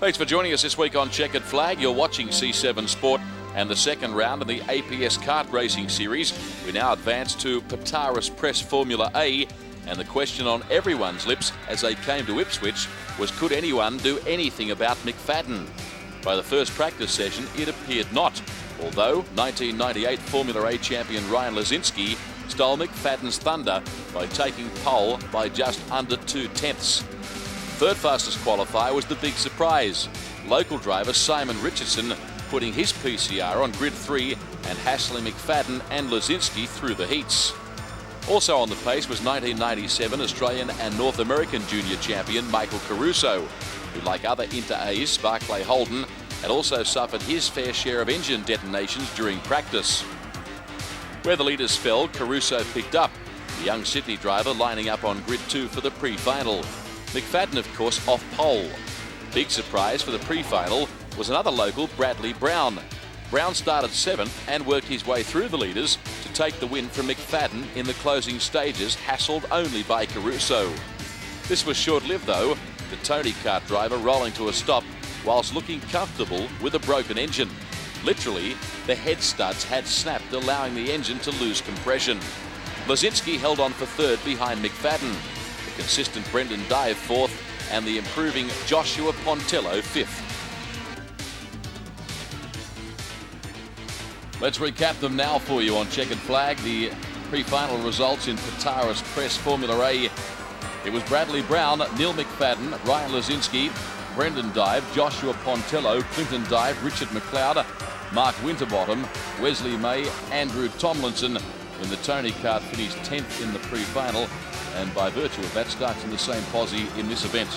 Thanks for joining us this week on Checkered Flag. You're watching C7 Sport and the second round in the APS kart racing series. We now advance to Pataris Press Formula A, and the question on everyone's lips as they came to Ipswich was, could anyone do anything about McFadden? By the first practice session, it appeared not, although 1998 Formula A champion Ryan Lazinski stole McFadden's thunder by taking pole by just under 2/10. Third fastest qualifier was the big surprise. Local driver Simon Richardson putting his PCR on grid 3 and hassling McFadden and Lazinski through the heats. Also on the pace was 1997 Australian and North American junior champion Michael Caruso, who, like other Inter-A's Barclay Holden, had also suffered his fair share of engine detonations during practice. Where the leaders fell, Caruso picked up, the young Sydney driver lining up on grid 2 for the pre-final. McFadden, of course, off pole. Big surprise for the pre-final was another local, Bradley Brown. Brown started 7th and worked his way through the leaders to take the win from McFadden in the closing stages, hassled only by Caruso. This was short-lived though, the Tony Kart driver rolling to a stop whilst looking comfortable with a broken engine. Literally, the head studs had snapped, allowing the engine to lose compression. Lazinski held on for 3rd behind McFadden, the consistent Brendan Dive 4th, and the improving Joshua Pontello 5th. Let's recap them now for you on Checkered Flag. The pre-final results in Pataris Press Formula A. It was Bradley Brown, Neil McFadden, Ryan Lazinski, Brendan Dive, Joshua Pontello, Clinton Dive, Richard McLeod, Mark Winterbottom, Wesley May, Andrew Tomlinson. When the Tony Kart finished 10th in the pre-final, and by virtue of that starts in the same posse in this event.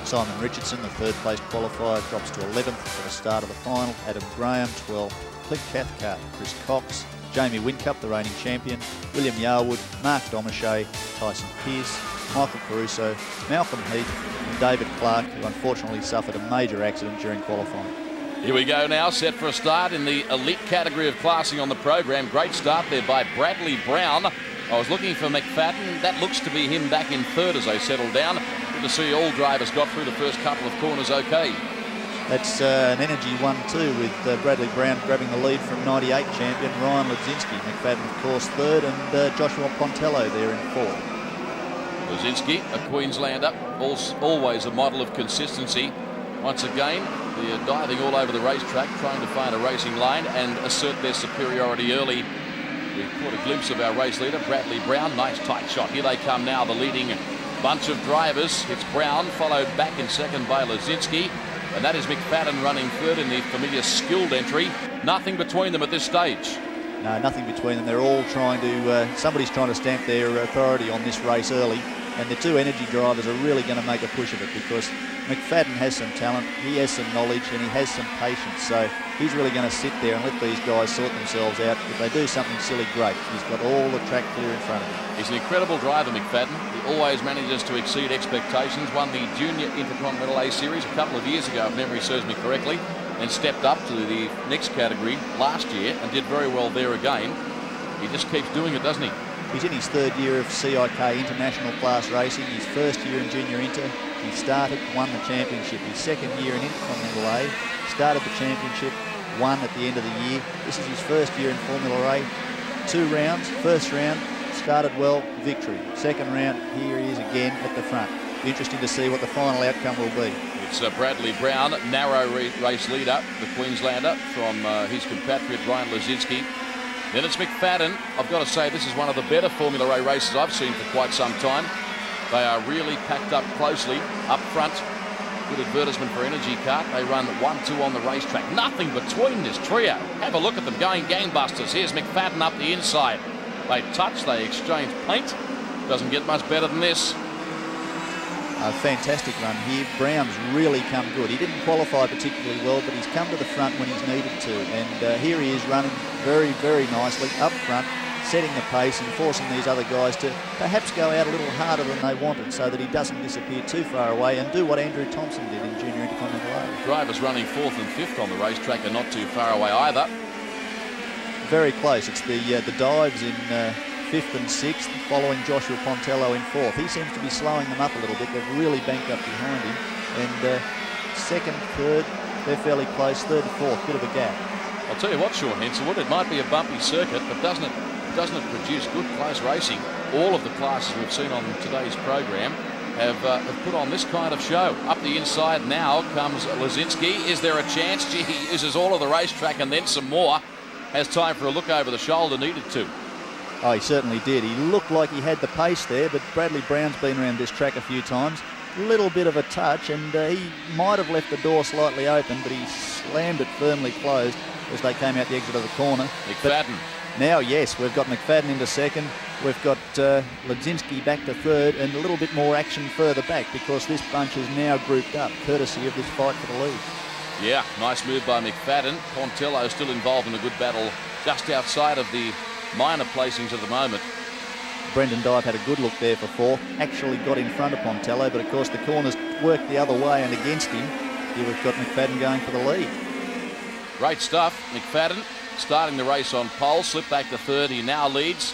Simon Richardson, the third place qualifier, drops to 11th for the start of the final. Adam Graham, 12th. Clint Cathcart, Chris Cox, Jamie Whincup, the reigning champion, William Yarwood, Mark Domeshay, Tyson Pearce, Michael Caruso, Malcolm Heath, and David Clark, who unfortunately suffered a major accident during qualifying. Here we go now, set for a start in the elite category of classing on the program. Great start there by Bradley Brown. I was looking for McFadden. That looks to be him back in 3rd as they settle down. Good to see all drivers got through the first couple of corners okay. That's an energy 1-2 with Bradley Brown grabbing the lead from 98 champion Ryan Lazinski. McFadden, of course, 3rd, and Joshua Pontello there in 4th. Lazinski, a Queenslander, always a model of consistency. Once again, they're diving all over the racetrack, trying to find a racing line and assert their superiority early. We've caught a glimpse of our race leader, Bradley Brown. Nice tight shot. Here they come now, the leading bunch of drivers. It's Brown, followed back in 2nd by Lazinski. And that is McFadden running 3rd in the familiar skilled entry. Nothing between them at this stage. No, nothing between them. They're all trying to, somebody's trying to stamp their authority on this race early. And the two energy drivers are really going to make a push of it, because McFadden has some talent, he has some knowledge, and he has some patience. So he's really going to sit there and let these guys sort themselves out. If they do something silly, great. He's got all the track clear in front of him. He's an incredible driver, McFadden. He always manages to exceed expectations. Won the Junior Intercontinental A Series a couple of years ago, if memory serves me correctly, and stepped up to the next category last year and did very well there again. He just keeps doing it, doesn't he? He's in his 3rd year of CIK International Class Racing, his 1st year in Junior Inter. He started, won the championship. His 2nd year in Intercontinental A, started the championship, won at the end of the year. This is his 1st year in Formula A. 2 rounds, 1st round, started well, victory. 2nd round, here he is again at the front. Be interesting to see what the final outcome will be. It's Bradley Brown, narrow race leader, the Queenslander, from his compatriot Ryan Lazinski. Then it's McFadden. I've got to say, this is one of the better Formula A races I've seen for quite some time. They are really packed up closely up front. Good advertisement for Energy Kart. They run 1-2 on the racetrack. Nothing between this trio. Have a look at them going gangbusters. Here's McFadden up the inside. They touch, they exchange paint. Doesn't get much better than this. A fantastic run here. Brown's really come good. He didn't qualify particularly well, but he's come to the front when he's needed to. And here he is running very, very nicely up front, setting the pace and forcing these other guys to perhaps go out a little harder than they wanted, so that he doesn't disappear too far away and do what Andrew Thompson did in Junior Intercontinental A. Drivers running 4th and 5th on the racetrack are not too far away either. Very close. It's the dives in 5th and 6th, following Joshua Pontello in 4th. He seems to be slowing them up a little bit. They've really banked up behind him. And second, third, they're fairly close. Third and fourth, bit of a gap. I'll tell you what, Sean Henselwood, it might be a bumpy circuit, but doesn't it produce good close racing? All of the classes we've seen on today's program have put on this kind of show. Up the inside now comes Lazinski. Is there a chance? Gee, he uses all of the racetrack and then some more. Has time for a look over the shoulder, needed to. Oh, he certainly did. He looked like he had the pace there, but Bradley Brown's been around this track a few times. Little bit of a touch, and he might have left the door slightly open, but he slammed it firmly closed as they came out the exit of the corner. McFadden. Now, yes, we've got McFadden into second. We've got Ledzinski back to third, and a little bit more action further back because this bunch is now grouped up, courtesy of this fight for the lead. Yeah, nice move by McFadden. Pontello still involved in a good battle just outside of the minor placings at the moment. Brendan Dive had a good look there for fourth, actually got in front of Pontello, but of course the corners worked the other way and against him. Here we've got McFadden going for the lead. Great stuff. McFadden starting the race on pole, slipped back to third. He now leads.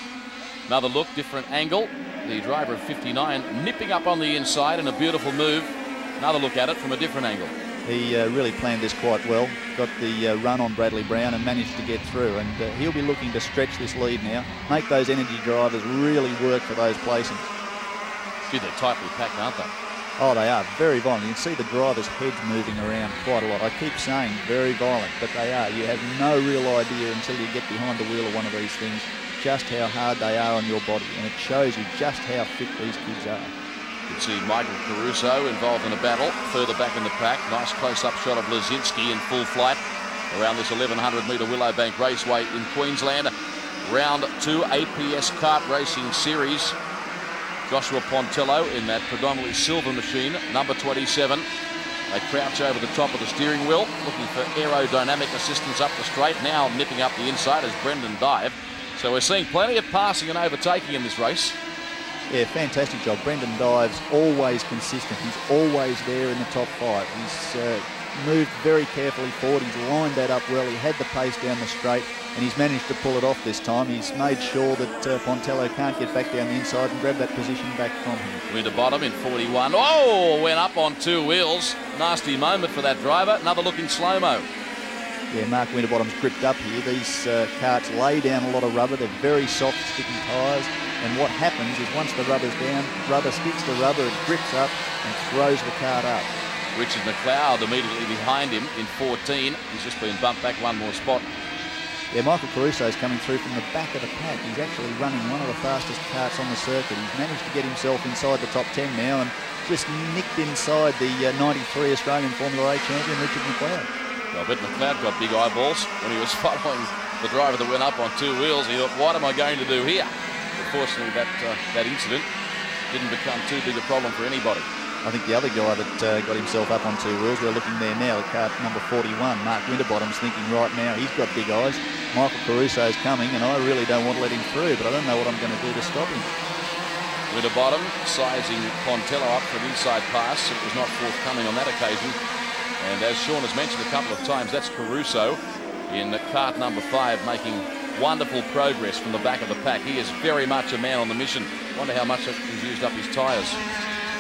Another look, different angle. The driver of 59 nipping up on the inside in a beautiful move. Another look at it from a different angle. He really planned this quite well. Got the run on Bradley Brown and managed to get through. And he'll be looking to stretch this lead now. Make those energy drivers really work for those placings. Gee, they're tightly packed, aren't they? Oh, they are very violent. You can see the drivers' heads moving around quite a lot. I keep saying very violent, but they are. You have no real idea until you get behind the wheel of one of these things just how hard they are on your body, and it shows you just how fit these kids are. You can see Michael Caruso involved in a battle further back in the pack. Nice close-up shot of Lazinski in full flight around this 1100-metre Willowbank Raceway in Queensland. Round 2 APS Kart Racing Series. Joshua Pontello in that predominantly silver machine, number 27. They crouch over the top of the steering wheel, looking for aerodynamic assistance up the straight. Now nipping up the inside as Brendan Dive. So we're seeing plenty of passing and overtaking in this race. Yeah, fantastic job. Brendan Dive's always consistent. He's always there in the top five. He's moved very carefully forward. He's lined that up well. He had the pace down the straight, and he's managed to pull it off this time. He's made sure that Pontello can't get back down the inside and grab that position back from him. Winterbottom in 41. Oh, went up on two wheels. Nasty moment for that driver. Another look in slow-mo. Yeah, Mark Winterbottom's gripped up here. These karts lay down a lot of rubber. They're very soft, sticky tyres. And what happens is once the rubber's down, rubber sticks to rubber, it grips up and throws the kart up. Richard McLeod immediately behind him in 14. He's just been bumped back one more spot. Yeah, Michael Caruso's coming through from the back of the pack. He's actually running one of the fastest karts on the circuit. He's managed to get himself inside the top 10 now and just nicked inside the 93 Australian Formula A champion, Richard McLeod. Well, I bet McLeod got big eyeballs when he was following the driver that went up on two wheels. He thought, what am I going to do here? Unfortunately, that incident didn't become too big a problem for anybody. I think the other guy that got himself up on two wheels, we're looking there now, kart number 41, Mark Winterbottom's thinking right now, he's got big eyes. Michael Caruso's coming, and I really don't want to let him through, but I don't know what I'm going to do to stop him. Winterbottom sizing Pontello up for an inside pass. It was not forthcoming on that occasion. And as Sean has mentioned a couple of times, that's Caruso in kart number 5 making wonderful progress from the back of the pack. He is very much a man on the mission. Wonder how much he's used up his tyres.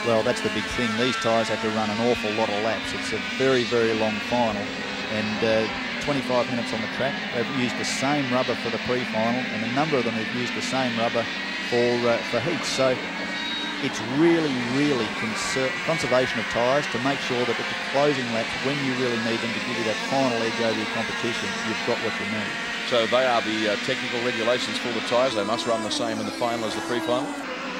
Well, that's the big thing. These tyres have to run an awful lot of laps. It's a very, very long final. And 25 minutes on the track. They've used the same rubber for the pre-final, and a number of them have used the same rubber for heats. So it's really, really conservation of tyres to make sure that at the closing laps, when you really need them to give you that final edge over your competition, you've got what you need. So they are the technical regulations for the tyres. They must run the same in the final as the pre-final?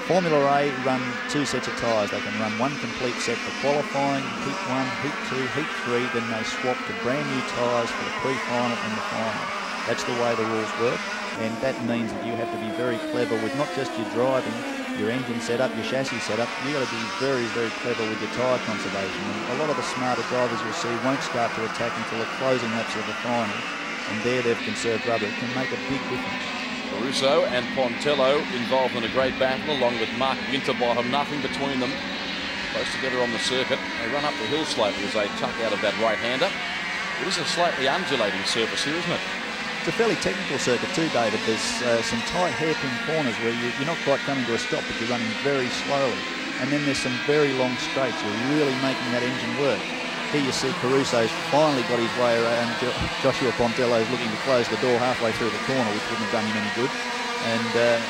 Formula A run 2 sets of tyres. They can run one complete set for qualifying, heat 1, heat 2, heat 3, then they swap to brand new tyres for the pre-final and the final. That's the way the rules work, and that means that you have to be very clever with not just your driving, your engine setup, your chassis setup. You've got to be very, very clever with your tyre conservation. And a lot of the smarter drivers you'll see won't start to attack until the closing laps of the final, and there they've conserved rubber. It can make a big difference. Caruso and Pontello involved in a great battle along with Mark Winterbottom. Nothing between them. Close together on the circuit. They run up the hill slightly as they tuck out of that right-hander. It is a slightly undulating surface here, isn't it? It's a fairly technical circuit too, David. There's some tight hairpin corners where you're not quite coming to a stop, but you're running very slowly. And then there's some very long straights. You're really making that engine work. Here you see Caruso's finally got his way around. Joshua Pontello's looking to close the door halfway through the corner, which wouldn't have done him any good. And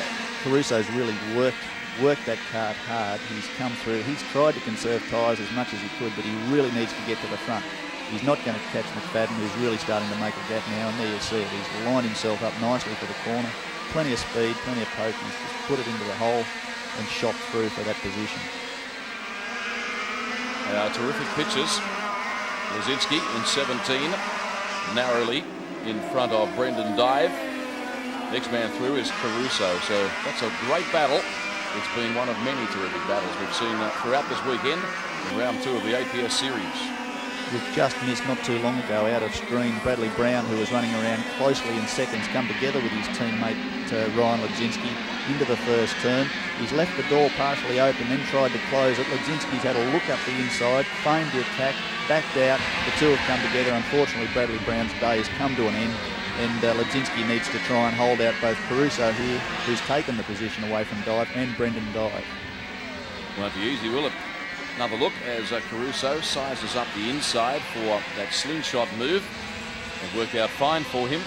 Caruso's really worked that kart hard. He's come through. He's tried to conserve tyres as much as he could, but he really needs to get to the front. He's not going to catch McFadden, who's really starting to make a gap now, and there you see it. He's lined himself up nicely for the corner. Plenty of speed, plenty of poke. He's just put it into the hole and shot through for that position. Terrific pitches. Lazinski in 17, narrowly in front of Brendan Dive. Next man through is Caruso, so that's a great battle. It's been one of many terrific battles we've seen throughout this weekend in round 2 of the APS series. We've just missed not too long ago out of screen Bradley Brown, who was running around closely in seconds, come together with his teammate Ryan Ledzinski into the first turn. He's left the door partially open, then tried to close it. Ledzinski's had a look up the inside, feigned the attack, backed out. The two have come together. Unfortunately, Bradley Brown's day has come to an end, and Ledzinski needs to try and hold out both Caruso here, who's taken the position away from Dive, and Brendan Dive. Won't be easy, will it? Another look as Caruso sizes up the inside for that slingshot move. It worked out fine for him,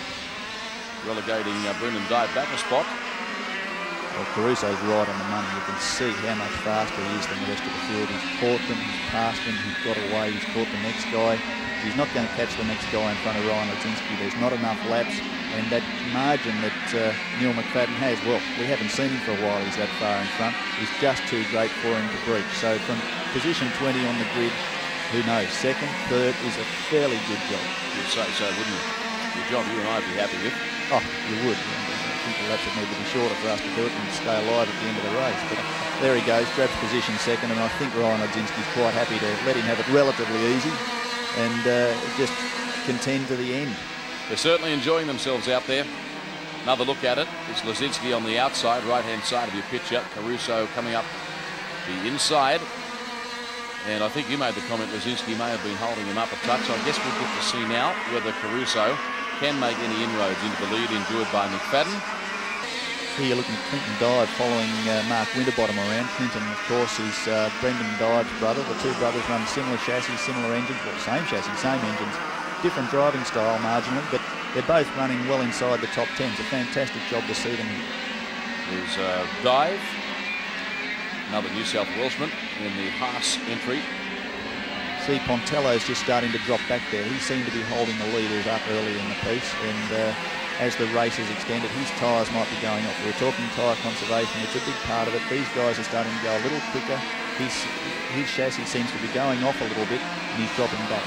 relegating Brendan Dive back a spot. Well, Caruso's right on the money. You can see how much faster he is than the rest of the field. He's caught them, he's passed them, he's got away, he's caught the next guy. He's not going to catch the next guy in front of Ryan Ledzinski. There's not enough laps, and that margin that Neil McFadden has, well, we haven't seen him for a while. He's that far in front. He's just too great for him to breach. So from position 20 on the grid, who knows, second, third is a fairly good job. You'd say so, wouldn't you? Good job you and I'd be happy with. Oh, you would. I think the laps would need to be shorter for us to do it and stay alive at the end of the race. But there he goes, grabs position second, and I think Ryan Ledzinski's quite happy to let him have it relatively easy and just contend to the end. They're certainly enjoying themselves out there. Another look at it. It's Lazinski on the outside, right-hand side of your picture. Caruso coming up the inside. And I think you made the comment Lazinski may have been holding him up a touch. I guess we'll get to see now whether Caruso can make any inroads into the lead enjoyed by McFadden. Here you're looking at Clinton Dive following Mark Winterbottom around. Clinton, of course, is Brendan Dive's brother. The two brothers run similar chassis, similar engines, well, same chassis, same engines, different driving style marginally, but they're both running well inside the top 10. It's a fantastic job to see them here. There's Dive, another New South Welshman in the Haas entry. See, Pontello's just starting to drop back there. He seemed to be holding the leaders up earlier in the piece, and as the race has extended, his tyres might be going off. We're talking tyre conservation. It's a big part of it. These guys are starting to go a little quicker. His chassis seems to be going off a little bit, and he's dropping back.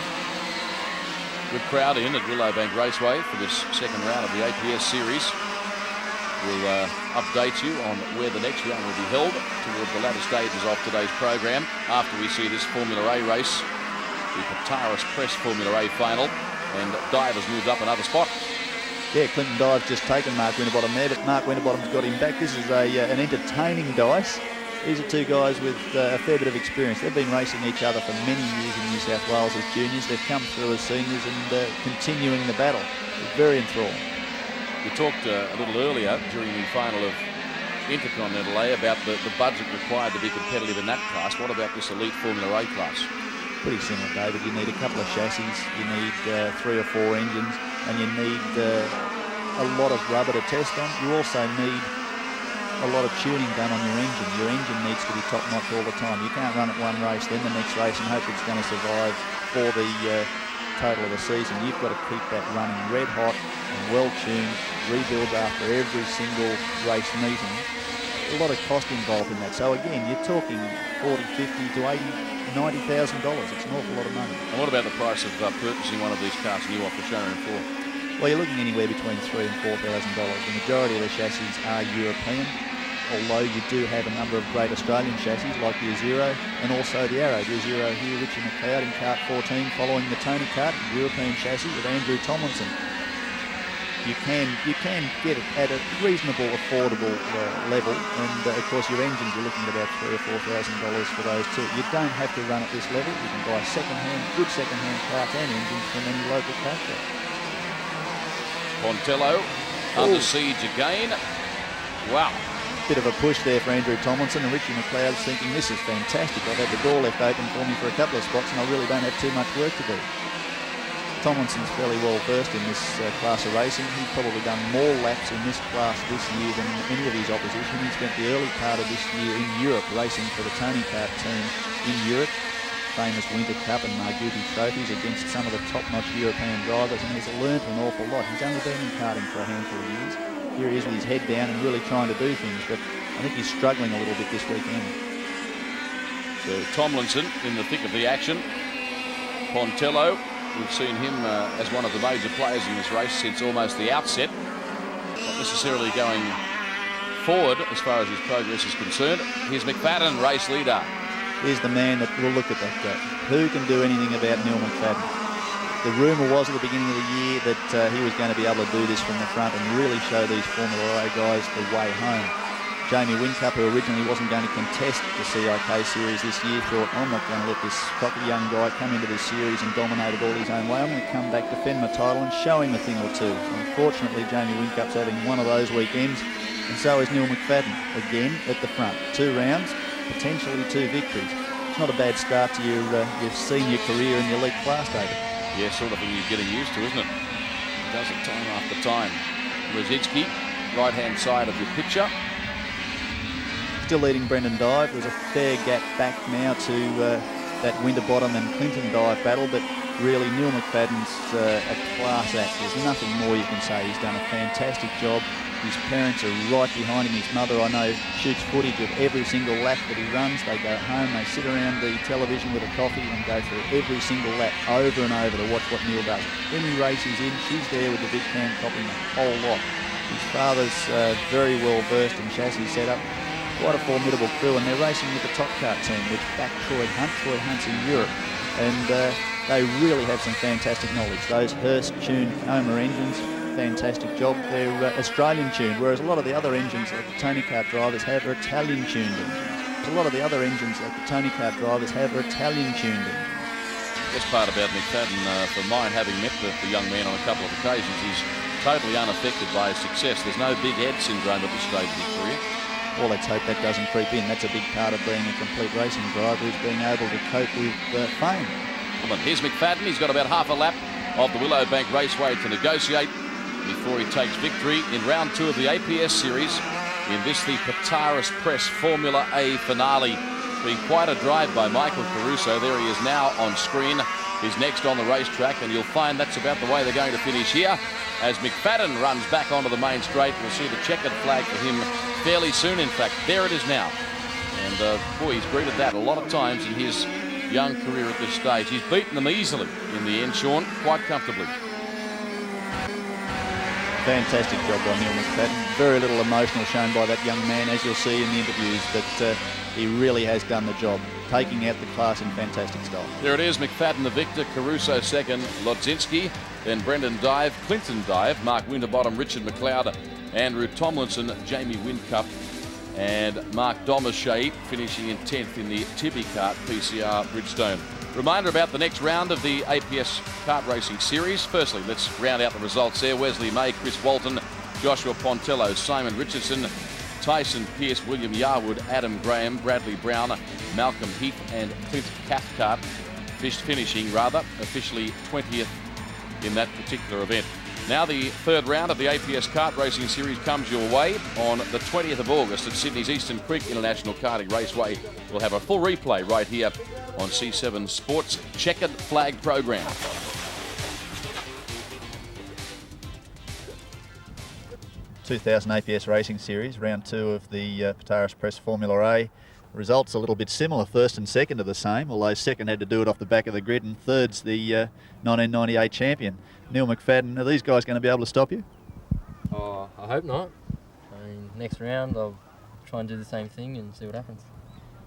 Good crowd in at Willowbank Raceway for this second round of the APS series. We'll update you on where the next round will be held towards the latter stages of today's program after we see this Formula A race, the Pataris Press Formula A final, and Dive has moved up another spot. Yeah, Clinton Dive's just taken Mark Winterbottom there, but Mark Winterbottom's got him back. This is an entertaining dice. These are two guys with a fair bit of experience. They've been racing each other for many years in New South Wales as juniors. They've come through as seniors and continuing the battle. It's very enthralling. We talked a little earlier during the final of Intercontinental A about the budget required to be competitive in that class. What about this elite Formula A class? Pretty similar, David. You need a couple of chassis, you need 3 or 4 engines, and you need a lot of rubber to test on. You also need a lot of tuning done on your engine. Your engine needs to be top-notch all the time. You can't run it one race, then the next race, and hope it's going to survive for the total of the season. You've got to keep that running red hot and well-tuned, rebuild after every single race meeting. A lot of cost involved in that. So again, you're talking $40, $50 to $80, $90,000. It's an awful lot of money. And what about the price of purchasing one of these cars new off the showroom floor? Well, you're looking anywhere between $3,000 and $4,000. The majority of the chassis are European, although you do have a number of great Australian chassis like the Zero and also the Arrow. The Zero here, Richie McLeod in kart 14, following the Tony kart, European chassis with Andrew Tomlinson. You can get it at a reasonable, affordable level, and of course your engines, you're looking at about $3,000 or $4,000 for those too. You don't have to run at this level. You can buy good second-hand karts and engines from any local kart shop. Pontello under siege again. Wow. bit of a push there for Andrew Tomlinson, and Richie McLeod's thinking, this is fantastic. I've had the door left open for me for a couple of spots and I really don't have too much work to do. Tomlinson's fairly well versed in this class of racing. He's probably done more laps in this class this year than any of his opposition. He spent the early part of this year in Europe racing for the Tony Kart team in Europe. Famous Winter Cup and Marguti trophies against some of the top-notch European drivers, and he's learnt an awful lot. He's only been in karting for a handful of years. Here he is with his head down and really trying to do things, but I think he's struggling a little bit this weekend. So Tomlinson in the thick of the action. Pontello, we've seen him as one of the major players in this race since almost the outset. Not necessarily going forward as far as his progress is concerned. Here's McFadden, race leader. Here's the man that will look at that guy. Who can do anything about Neil McFadden? The rumour was at the beginning of the year that he was going to be able to do this from the front and really show these Formula A guys the way home. Jamie Whincup, who originally wasn't going to contest the CIK series this year, thought, I'm not going to let this cocky young guy come into this series and dominate it all his own way. I'm going to come back, defend my title and show him a thing or two. Unfortunately, Jamie Whincup's having one of those weekends, and so is Neil McFadden, again at the front. 2 rounds, potentially 2 victories. It's not a bad start to your senior career in the elite class, David. Yeah, sort of thing you're getting used to, isn't it? He does it time after time. Rosicki, right-hand side of your picture. Still leading Brendan Dive. There's a fair gap back now to that Winterbottom and Clinton Dive battle, but really Neil McFadden's a class act. There's nothing more you can say. He's done a fantastic job. His parents are right behind him. His mother, I know, shoots footage of every single lap that he runs. They go home, they sit around the television with a coffee and go through every single lap over and over to watch what Neil does. Any race he's in, she's there with the big cam copying the whole lot. His father's very well versed in chassis setup. Quite a formidable crew, and they're racing with the Top Kart team, which backed Troy Hunt. Troy Hunt's in Europe, and they really have some fantastic knowledge. Those Hurst-tuned Coma engines, fantastic job. They're Australian-tuned, whereas a lot of the other engines that the Tony Kart drivers have are Italian-tuned engines. A lot of the other engines that the Tony Kart drivers have are Italian-tuned engines. Best part about McFadden, for mine, having met the young man on a couple of occasions, he's totally unaffected by his success. There's no big head syndrome at this stage of his career. Well, let's hope that doesn't creep in. That's a big part of being a complete racing driver, is being able to cope with fame. Well, here's McFadden. He's got about half a lap of the Willowbank Raceway to negotiate before he takes victory in round 2 of the APS series in this, the Pataris Press Formula A finale. Been quite a drive by Michael Caruso. There he is now on screen. He's next on the racetrack, and you'll find that's about the way they're going to finish here. As McFadden runs back onto the main straight, we'll see the checkered flag for him fairly soon. In fact, there it is now. And boy, he's greeted that a lot of times in his young career at this stage. He's beaten them easily in the end, Sean, quite comfortably. Fantastic job by Neil McFadden. Very little emotional shown by that young man, as you'll see in the interviews, but he really has done the job, taking out the class in fantastic style. There it is, McFadden the victor, Caruso second, Lodzinski, then Brendan Dive, Clinton Dive, Mark Winterbottom, Richard McLeod, Andrew Tomlinson, Jamie Whincup, and Mark Domershade finishing in 10th in the Tibi Kart PCR Bridgestone. Reminder about the next round of the APS kart racing series. Firstly, let's round out the results there. Wesley May, Chris Walton, Joshua Pontello, Simon Richardson, Tyson Pearce, William Yarwood, Adam Graham, Bradley Brown, Malcolm Heath and Clint Cathcart finishing officially 20th in that particular event. Now the third round of the APS kart racing series comes your way on the 20th of August at Sydney's Eastern Creek International Karting Raceway. We'll have a full replay right here on C7 Sports Checkered Flag program. ...2000 APS Racing Series, round 2 of the Pataris Press Formula A. Results a little bit similar. First and second are the same, although second had to do it off the back of the grid, and third's the 1998 champion, Neil McFadden. Are these guys going to be able to stop you? Oh, I hope not. I mean, next round I'll try and do the same thing and see what happens.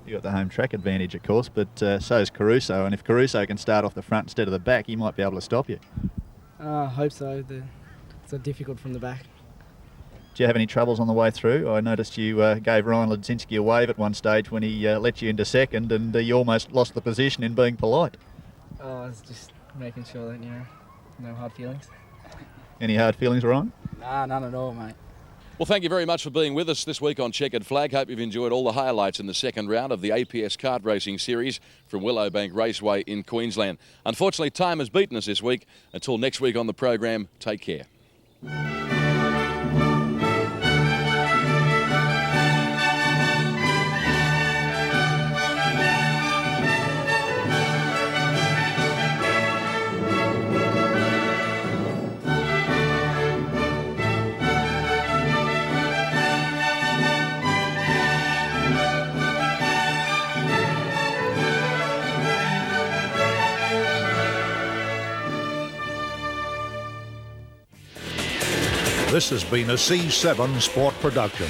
You got the home track advantage, of course, but so is Caruso, and if Caruso can start off the front instead of the back, he might be able to stop you. I hope so. It's difficult from the back. Do you have any troubles on the way through? I noticed you gave Ryan Lodzinski a wave at one stage when he let you into second, and you almost lost the position in being polite. I was just making sure that, no hard feelings. Any hard feelings, Ryan? Nah, none at all, mate. Well, thank you very much for being with us this week on Checkered Flag. Hope you've enjoyed all the highlights in the second round of the APS kart racing series from Willowbank Raceway in Queensland. Unfortunately, time has beaten us this week. Until next week on the program, take care. This has been a C7 Sport production.